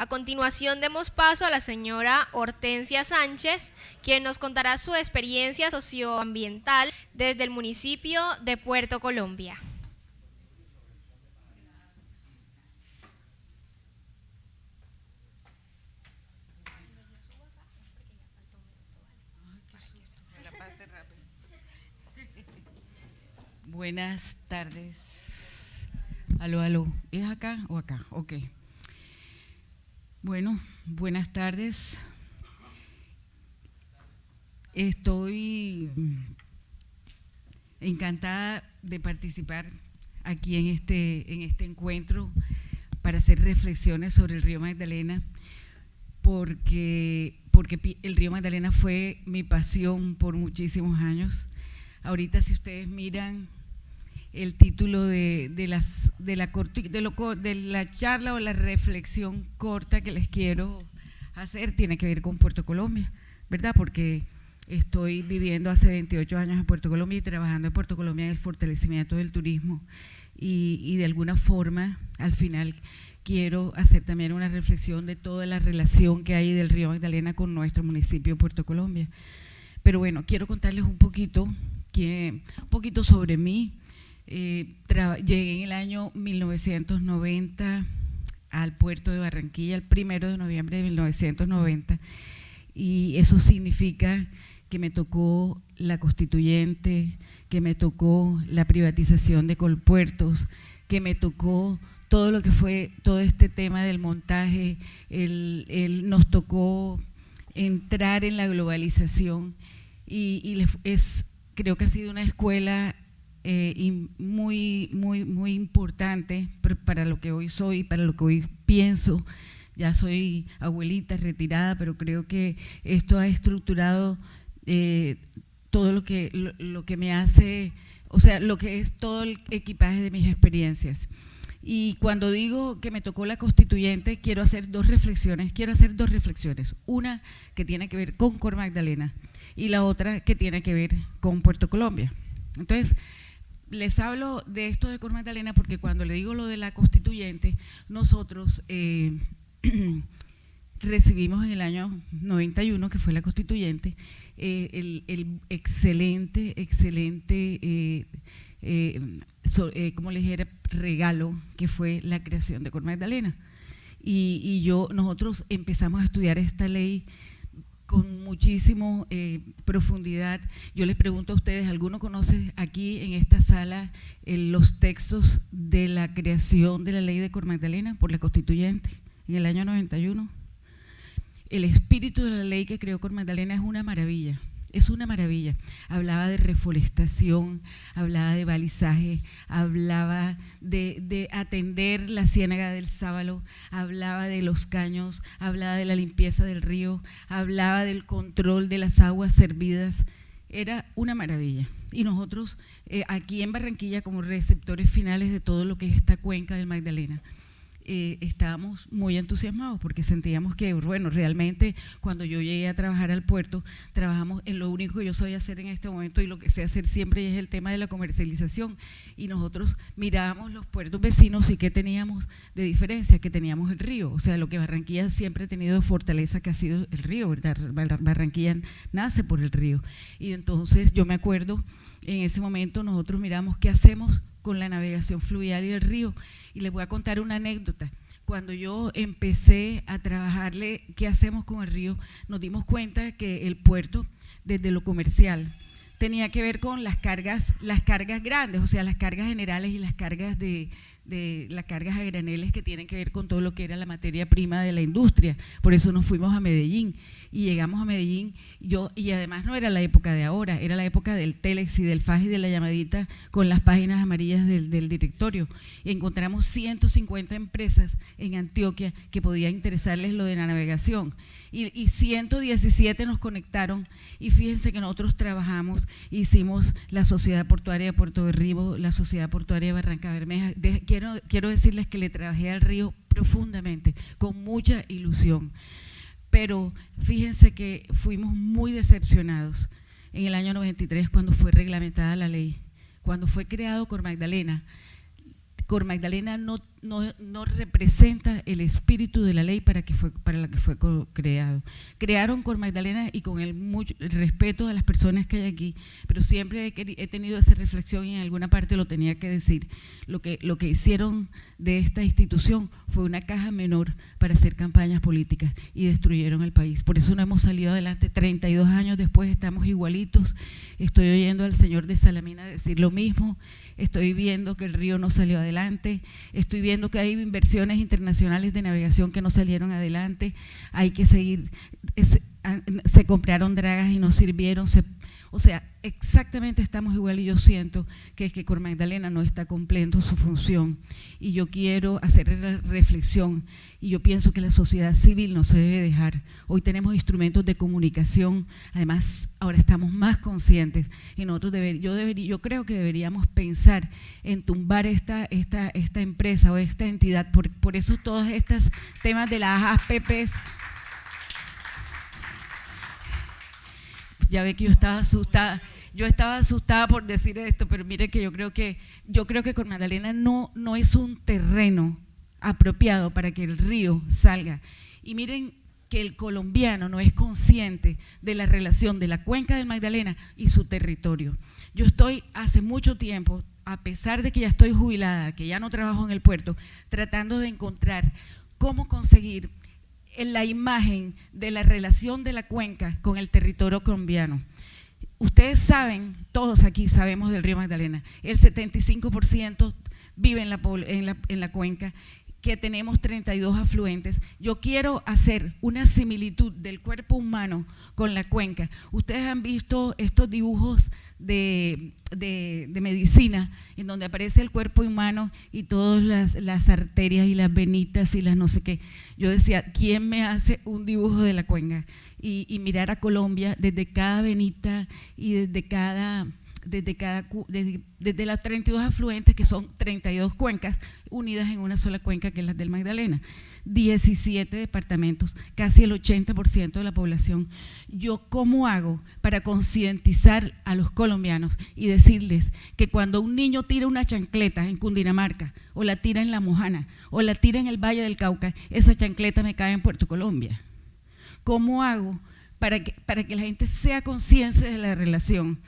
A continuación demos paso a la señora Hortensia Sánchez, quien nos contará su experiencia socioambiental desde el municipio de Puerto Colombia. Buenas tardes. Aló, aló. ¿Es acá o acá? Ok. Bueno, buenas tardes. Estoy encantada de participar aquí en este encuentro para hacer reflexiones sobre el río Magdalena, porque el río Magdalena fue mi pasión por muchísimos años. Ahorita, si ustedes miran el título de la charla o la reflexión corta que les quiero hacer, tiene que ver con Puerto Colombia, ¿verdad? Porque estoy viviendo hace 28 años en Puerto Colombia y trabajando en Puerto Colombia en el fortalecimiento del turismo y de alguna forma, al final, quiero hacer también una reflexión de toda la relación que hay del río Magdalena con nuestro municipio de Puerto Colombia. Pero bueno, quiero contarles un poquito sobre mí. Llegué en el año 1990 al puerto de Barranquilla, el 1 de noviembre de 1990, y eso significa que me tocó la constituyente, que me tocó la privatización de Colpuertos, que me tocó todo lo que fue todo este tema del montaje, nos tocó entrar en la globalización creo que ha sido una escuela muy importante para lo que hoy soy, para lo que hoy pienso. Ya soy abuelita retirada, pero creo que esto ha estructurado todo lo que me hace, o sea, lo que es todo el equipaje de mis experiencias. Y cuando digo que me tocó la constituyente, quiero hacer dos reflexiones. Una que tiene que ver con Cor Magdalena y la otra que tiene que ver con Puerto Colombia. Entonces, les hablo de esto de Cor Magdalena porque cuando le digo lo de la constituyente, nosotros recibimos en el año 91, que fue la constituyente, el excelente, como les dijera, regalo que fue la creación de Cor Magdalena. Nosotros empezamos a estudiar esta ley con muchísimo profundidad. Yo les pregunto a ustedes, ¿alguno conoce aquí en esta sala los textos de la creación de la ley de Cor Magdalena por la constituyente en el año 91? El espíritu de la ley que creó Cor Magdalena es una maravilla. Es una maravilla. Hablaba de reforestación, hablaba de balizaje, hablaba de atender la ciénaga del Sábalo, hablaba de los caños, hablaba de la limpieza del río, hablaba del control de las aguas servidas. Era una maravilla. Y nosotros aquí en Barranquilla, como receptores finales de todo lo que es esta cuenca del Magdalena, estábamos muy entusiasmados porque sentíamos que, bueno, realmente cuando yo llegué a trabajar al puerto, trabajamos en lo único que yo sabía hacer en este momento y lo que sé hacer siempre es el tema de la comercialización, y nosotros mirábamos los puertos vecinos y ¿qué teníamos de diferencia? Que teníamos el río, o sea, lo que Barranquilla siempre ha tenido de fortaleza, que ha sido el río, ¿verdad? Barranquilla nace por el río, y entonces yo me acuerdo, en ese momento nosotros miramos qué hacemos con la navegación fluvial y el río. Y les voy a contar una anécdota. Cuando yo empecé a trabajarle qué hacemos con el río, nos dimos cuenta que el puerto, desde lo comercial, tenía que ver con las cargas grandes, o sea, las cargas generales y las cargas las cargas a graneles, que tienen que ver con todo lo que era la materia prima de la industria. Por eso nos fuimos a Medellín y llegamos a Medellín, y además no era la época de ahora, era la época del Telex y del fax y de la llamadita con las páginas amarillas del directorio, y encontramos 150 empresas en Antioquia que podía interesarles lo de la navegación, y 117 nos conectaron, y fíjense que nosotros trabajamos, hicimos la Sociedad Portuaria de Puerto Berrío, la Sociedad Portuaria de Barranca Bermeja. Quiero decirles que le trabajé al río profundamente, con mucha ilusión, pero fíjense que fuimos muy decepcionados en el año 93 cuando fue reglamentada la ley, cuando fue creado Cor Magdalena. Cor Magdalena no representa el espíritu de la ley para la que fue creado. Crearon Cor Magdalena y con el respeto a las personas que hay aquí, pero siempre he tenido esa reflexión y en alguna parte lo tenía que decir. Lo que hicieron de esta institución fue una caja menor para hacer campañas políticas y destruyeron el país. Por eso no hemos salido adelante. 32 años después estamos igualitos. Estoy oyendo al señor de Salamina decir lo mismo. Estoy viendo que el río no salió adelante, estoy viendo que hay inversiones internacionales de navegación que no salieron adelante, hay que seguir, se compraron dragas y no sirvieron, o sea, exactamente estamos igual y yo siento que es que Cor Magdalena no está cumpliendo su función y yo quiero hacer la reflexión y yo pienso que la sociedad civil no se debe dejar. Hoy tenemos instrumentos de comunicación, además ahora estamos más conscientes y nosotros yo creo que deberíamos pensar en tumbar esta empresa o esta entidad, por eso todos estos temas de las APPs. Ya ve que yo estaba asustada por decir esto, pero mire que yo creo que Cor Magdalena no es un terreno apropiado para que el río salga. Y miren que el colombiano no es consciente de la relación de la cuenca del Magdalena y su territorio. Yo estoy hace mucho tiempo, a pesar de que ya estoy jubilada, que ya no trabajo en el puerto, tratando de encontrar cómo conseguir en la imagen de la relación de la cuenca con el territorio colombiano. Ustedes saben, todos aquí sabemos del río Magdalena, el 75% vive en la cuenca, que tenemos 32 afluentes. Yo quiero hacer una similitud del cuerpo humano con la cuenca. Ustedes han visto estos dibujos de medicina en donde aparece el cuerpo humano y todas las arterias y las venitas y las no sé qué. Yo decía, ¿quién me hace un dibujo de la cuenca? Y mirar a Colombia desde cada venita y desde las 32 afluentes, que son 32 cuencas unidas en una sola cuenca, que es la del Magdalena, 17 departamentos, casi el 80% de la población. Yo, ¿cómo hago para concientizar a los colombianos y decirles que cuando un niño tira una chancleta en Cundinamarca, o la tira en La Mojana, o la tira en el Valle del Cauca, esa chancleta me cae en Puerto Colombia? ¿Cómo hago para que la gente sea consciente de la relación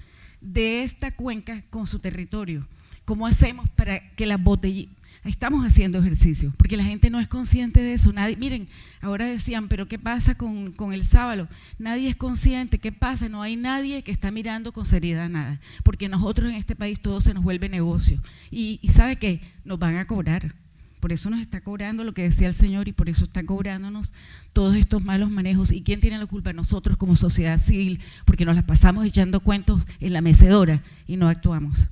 de esta cuenca con su territorio? ¿Cómo hacemos para que las botellitas? Estamos haciendo ejercicio, porque la gente no es consciente de eso. Miren, ahora decían, pero ¿qué pasa con el sábalo? Nadie es consciente. ¿Qué pasa? No hay nadie que está mirando con seriedad nada, porque nosotros en este país todo se nos vuelve negocio. Y ¿sabe qué? Nos van a cobrar. Por eso nos está cobrando lo que decía el señor y por eso está cobrándonos todos estos malos manejos. ¿Y quién tiene la culpa? Nosotros como sociedad civil, porque nos las pasamos echando cuentos en la mecedora y no actuamos,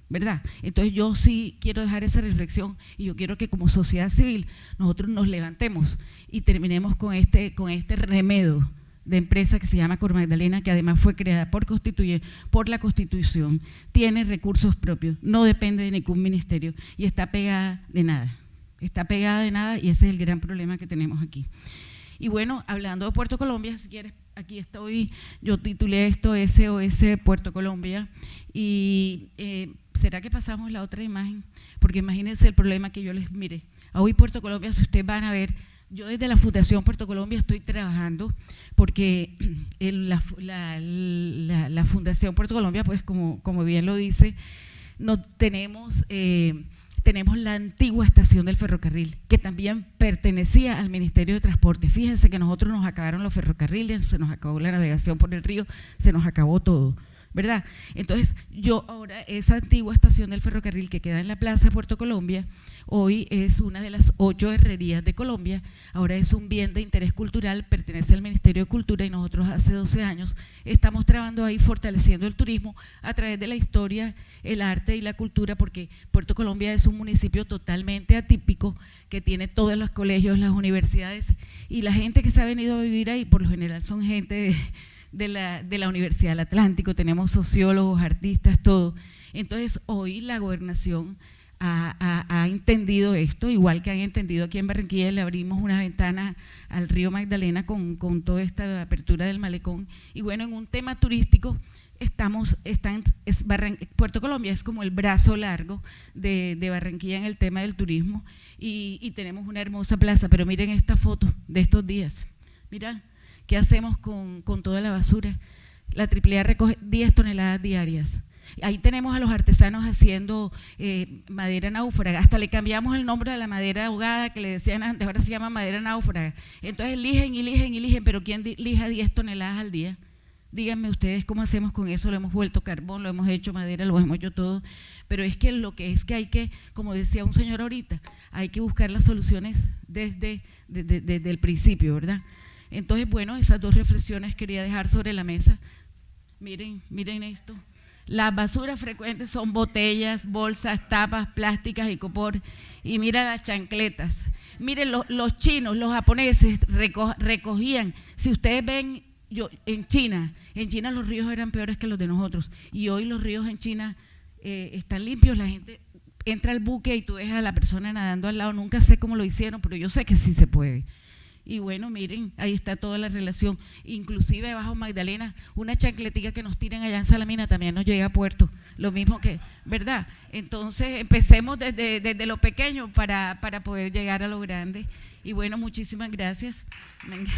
¿verdad? Entonces yo sí quiero dejar esa reflexión y yo quiero que como sociedad civil nosotros nos levantemos y terminemos con este remedio de empresa que se llama Cor Magdalena, que además fue creada por la Constitución, tiene recursos propios, no depende de ningún ministerio y está pegada de nada. Está pegada de nada y ese es el gran problema que tenemos aquí. Y bueno, hablando de Puerto Colombia, si quieres, aquí estoy, yo titulé esto SOS Puerto Colombia y ¿será que pasamos la otra imagen? Porque imagínense el problema que yo les mire. Hoy Puerto Colombia, si ustedes van a ver, yo desde la Fundación Puerto Colombia estoy trabajando porque la Fundación Puerto Colombia, pues como bien lo dice, no tenemos la antigua estación del ferrocarril, que también pertenecía al Ministerio de Transporte. Fíjense que nosotros nos acabaron los ferrocarriles, se nos acabó la navegación por el río, se nos acabó todo, ¿verdad? Entonces, yo ahora, esa antigua estación del ferrocarril que queda en la Plaza Puerto Colombia, hoy es una de las 8 herrerías de Colombia, ahora es un bien de interés cultural, pertenece al Ministerio de Cultura y nosotros hace 12 años estamos trabajando ahí fortaleciendo el turismo a través de la historia, el arte y la cultura, porque Puerto Colombia es un municipio totalmente atípico que tiene todos los colegios, las universidades y la gente que se ha venido a vivir ahí por lo general son gente de la Universidad del Atlántico, tenemos sociólogos, artistas, todo. Entonces hoy la gobernación ha entendido esto, igual que han entendido aquí en Barranquilla, le abrimos una ventana al río Magdalena con toda esta apertura del malecón. Y bueno, en un tema turístico, Puerto Colombia es como el brazo largo de Barranquilla en el tema del turismo y tenemos una hermosa plaza, pero miren esta foto de estos días. Mira, ¿qué hacemos con toda la basura? La AAA recoge 10 toneladas diarias. Ahí tenemos a los artesanos haciendo madera náufraga, hasta le cambiamos el nombre a la madera ahogada que le decían antes, ahora se llama madera náufraga. Entonces eligen, pero ¿quién lija 10 toneladas al día? Díganme ustedes cómo hacemos con eso. Lo hemos vuelto carbón, lo hemos hecho madera, lo hemos hecho todo, pero es que hay que, como decía un señor ahorita, hay que buscar las soluciones desde el principio, ¿verdad? Entonces, bueno, esas dos reflexiones quería dejar sobre la mesa. Miren esto. Las basuras frecuentes son botellas, bolsas, tapas, plásticas y copor. Y mira las chancletas. Miren, los chinos, los japoneses recogían. Si ustedes ven, en China los ríos eran peores que los de nosotros. Y hoy los ríos en China están limpios. La gente entra al buque y tú ves a la persona nadando al lado. Nunca sé cómo lo hicieron, pero yo sé que sí se puede. Y bueno, miren, ahí está toda la relación. Inclusive bajo Magdalena, una chancletica que nos tiran allá en Salamina también nos llega a puerto. Lo mismo que, ¿verdad? Entonces empecemos desde lo pequeño para poder llegar a lo grande. Y bueno, muchísimas gracias. Venga.